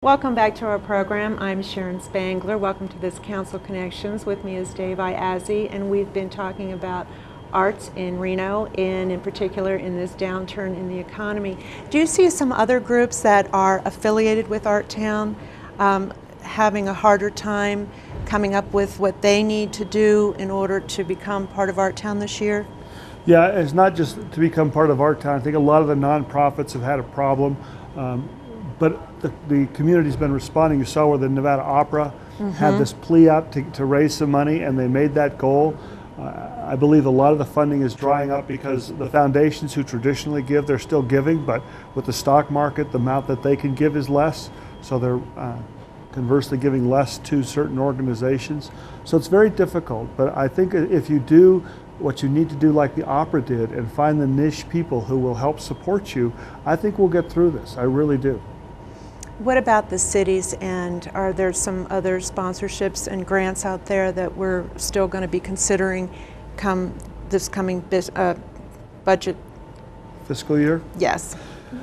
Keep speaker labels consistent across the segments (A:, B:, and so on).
A: Welcome back to our program. I'm Sharon Spangler. Welcome to this Council Connections. With me is Dave Aiazzi, and we've been talking about arts in Reno, and in particular in this downturn in the economy. Do you see some other groups that are affiliated with Artown having a harder time coming up with what they need to do in order to become part of Artown this year?
B: Yeah, it's not just to become part of Artown. I think a lot of the nonprofits have had a problem. But the community's been responding. You saw where the Nevada Opera had this plea out to raise some money, and they made that goal. I believe a lot of the funding is drying up because the foundations who traditionally give, they're still giving, but with the stock market, the amount that they can give is less. So they're conversely giving less to certain organizations. So it's very difficult, but I think if you do what you need to do like the opera did and find the niche people who will help support you, I think we'll get through this. I really do.
A: What about the cities, and are there some other sponsorships and grants out there that we're still going to be considering come this coming budget?
B: Fiscal year?
A: Yes.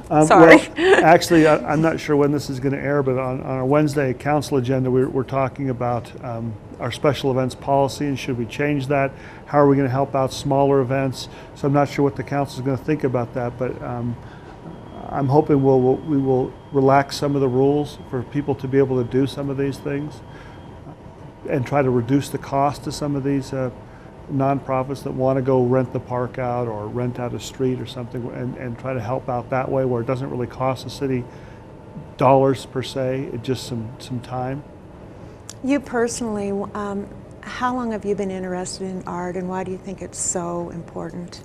B: Sorry.
A: Well,
B: actually, I'm not sure when this is going to air, but on our Wednesday council agenda, we're talking about our special events policy and should we change that? How are we going to help out smaller events? So I'm not sure what the council is going to think about that, but I'm hoping we will relax some of the rules for people to be able to do some of these things and try to reduce the cost to some of these nonprofits that want to go rent the park out or rent out a street or something, and try to help out that way where it doesn't really cost the city dollars per se, it's just some time.
A: You personally, how long have you been interested in art, and why do you think it's so important?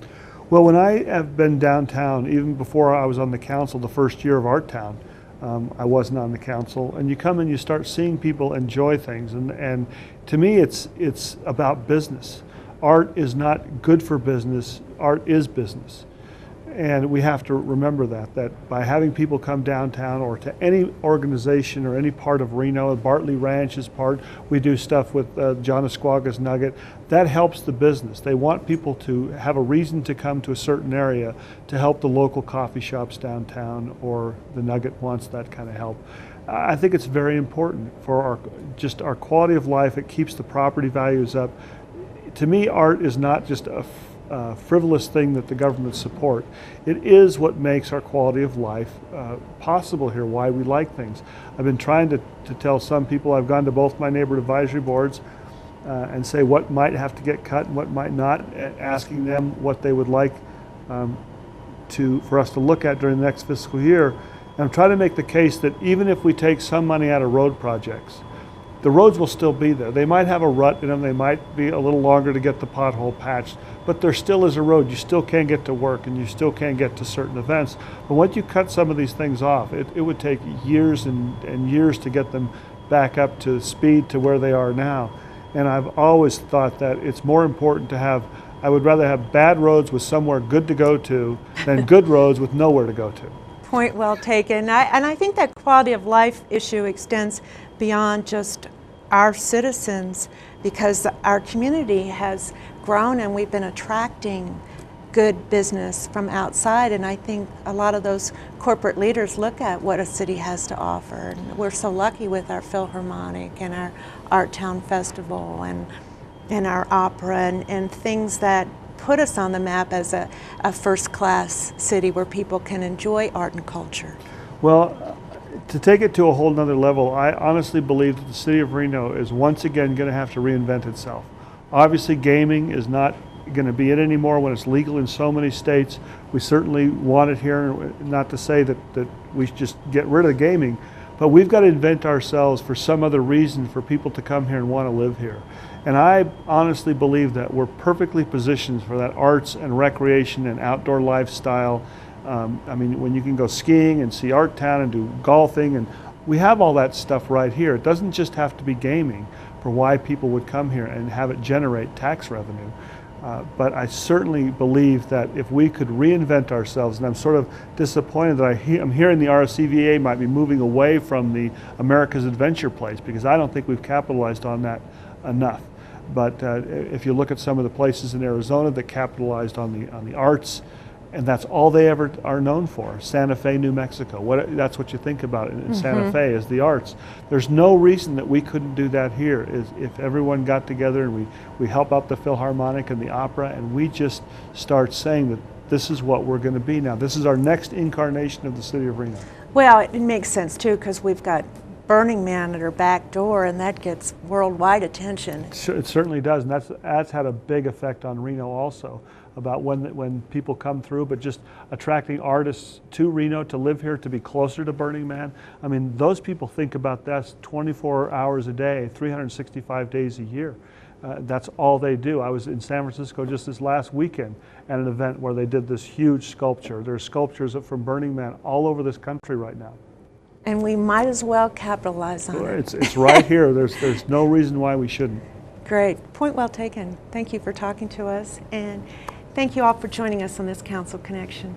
B: Well, when I have been downtown, even before I was on the council, the first year of Artown, I wasn't on the council, and you come and you start seeing people enjoy things, and to me it's about business. Art is not good for business, art is business. And we have to remember that by having people come downtown or to any organization or any part of Reno, Bartley Ranch is part, we do stuff with John Esquaga's Nugget, that helps the business. They want people to have a reason to come to a certain area to help the local coffee shops downtown, or the Nugget wants that kind of help. I think it's very important for our quality of life. It keeps the property values up. To me, art is not just a frivolous thing that the government support. It is what makes our quality of life possible here, why we like things. I've been trying to tell some people, I've gone to both my neighborhood advisory boards and say what might have to get cut and what might not, asking them what they would like for us to look at during the next fiscal year. And I'm trying to make the case that even if we take some money out of road projects, the roads will still be there. They might have a rut in them, they might be a little longer to get the pothole patched, but there still is a road. You still can get to work and you still can get to certain events. But once you cut some of these things off, it would take years and years to get them back up to speed to where they are now. And I've always thought that it's more important to have, I would rather have bad roads with somewhere good to go to than good roads with nowhere to go to.
A: Point well taken. And I think that quality of life issue extends beyond just our citizens, because our community has grown and we've been attracting good business from outside, and I think a lot of those corporate leaders look at what a city has to offer. And we're so lucky with our Philharmonic and our Artown Festival and our opera and things that put us on the map as a first-class city where people can enjoy art and culture.
B: Well, to take it to a whole nother level, I honestly believe that the city of Reno is once again going to have to reinvent itself. Obviously, gaming is not going to be it anymore when it's legal in so many states. We certainly want it here, not to say that we should just get rid of gaming, but we've got to invent ourselves for some other reason for people to come here and want to live here. And I honestly believe that we're perfectly positioned for that arts and recreation and outdoor lifestyle. I mean, when you can go skiing and see Artown and do golfing, and we have all that stuff right here. It doesn't just have to be gaming for why people would come here and have it generate tax revenue. But I certainly believe that if we could reinvent ourselves, and I'm sort of disappointed that I'm hearing the RSCVA might be moving away from the America's Adventure Place, because I don't think we've capitalized on that enough. But if you look at some of the places in Arizona that capitalized on the arts, And that's all they ever are known for. Santa Fe, New Mexico. That's what you think about it in Santa Fe is the arts. There's no reason that we couldn't do that here. Is if everyone got together and we help out the Philharmonic and the opera, and we just start saying that this is what we're going to be now. This is our next incarnation of the city of Reno.
A: Well, it makes sense too, because we've got Burning Man at our back door, and that gets worldwide attention.
B: It certainly does, and that's had a big effect on Reno also, about when people come through, but just attracting artists to Reno to live here, to be closer to Burning Man. I mean, those people think about that 24 hours a day, 365 days a year. That's all they do. I was in San Francisco just this last weekend at an event where they did this huge sculpture. There's sculptures from Burning Man all over this country right now.
A: And we might as well capitalize on it.
B: It's right here. There's no reason why we shouldn't.
A: Great. Point well taken. Thank you for talking to us, and thank you all for joining us on this Council Connection.